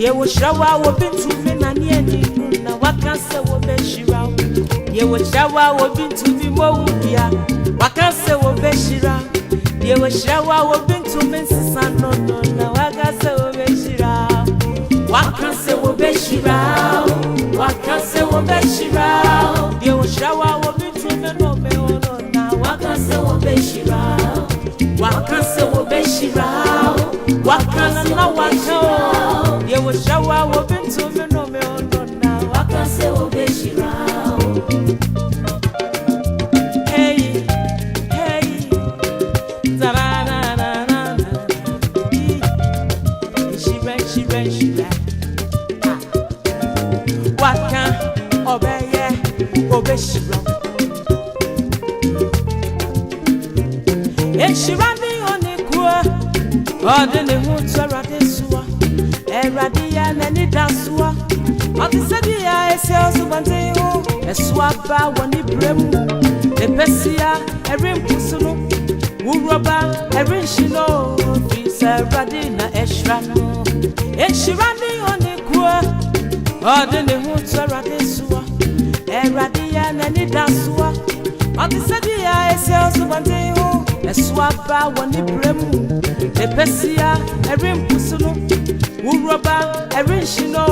Ye wo shawa wo bintu me na ne ani na waka se wo be shira. Ye wo shawa wo bintu bi mo wubia waka se wo be shira. Ye wo shawa wo bintu me sisa no no na waka se wo be shira. Waka se wo be shira. Waka se wo be shira. Ye wo shawa wo bintu me no me ono na waka se wo be shira. Waka se wo be shira. Waka na waka. Ye wo shawa wo bintu me no me ono na waka se wo be shira. Hey hey za na na na na shira waka obeye obe shira. E shira mi oni kwa odene hu tsara desua. Eradia nani dasua Otisadia eseosu banteho Eswaba wani bremu Epesia erin pusunu Uroba erin shino Fisa radina eshrano Eshirani onikwa Odene huntara desua Eradia nani dasua Otisadia eseosu banteho Eswaba wani bremu Epesia erin pusunu Uroba Erishino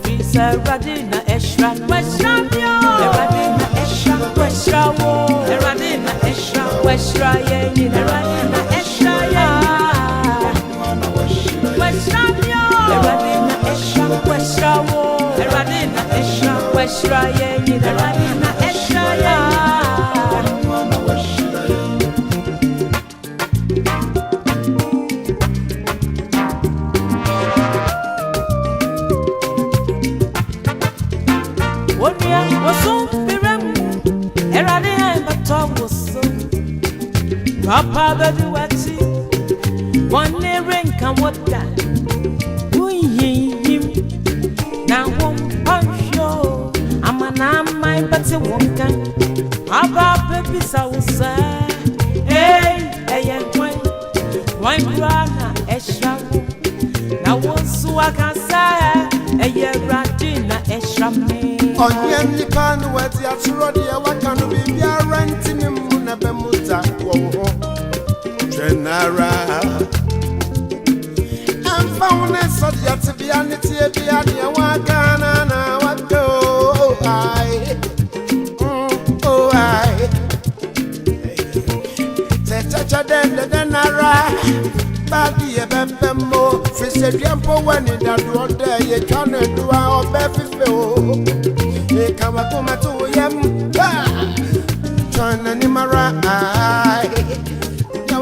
Fisa Radina Eshra Westramio Radina Eshra Westrawo Radina Eshra Westra Ye Radina Eshra Ye Westramio Radina Eshra Westrawo Radina Eshra Westra Ye Radina Eshra Ye Papa baby wati one ring can what that him now one show I'm my but it won't can Papa baby so say hey wine brana esha now one so I can say radina esha me on any pan where the atrodia what can be renting him bemuta wo Genera I'm found a soldier to be an ethiopia wakana na wako I Techa den ara Badi e bepemo Fise diampo when that road there you can do our befife e kama kuma to yem Chana ni mara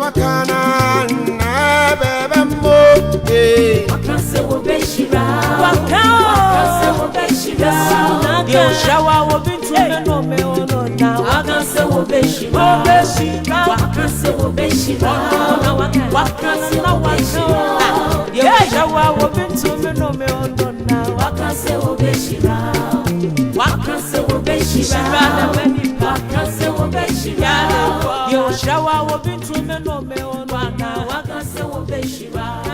Wakana na bebe mo Waka se wo be shira Waka se wo be shira Yo shawa wo bintu me no me ono na Waka se wo be shira Waka se wo be shira Waka se wo be shira Yo shawa wo bintu me no me ono na Waka se wo be shira Waka se wo be shira Waka se wo be shira Yo shawa wo bintu me no me ono na Waka se wo be shira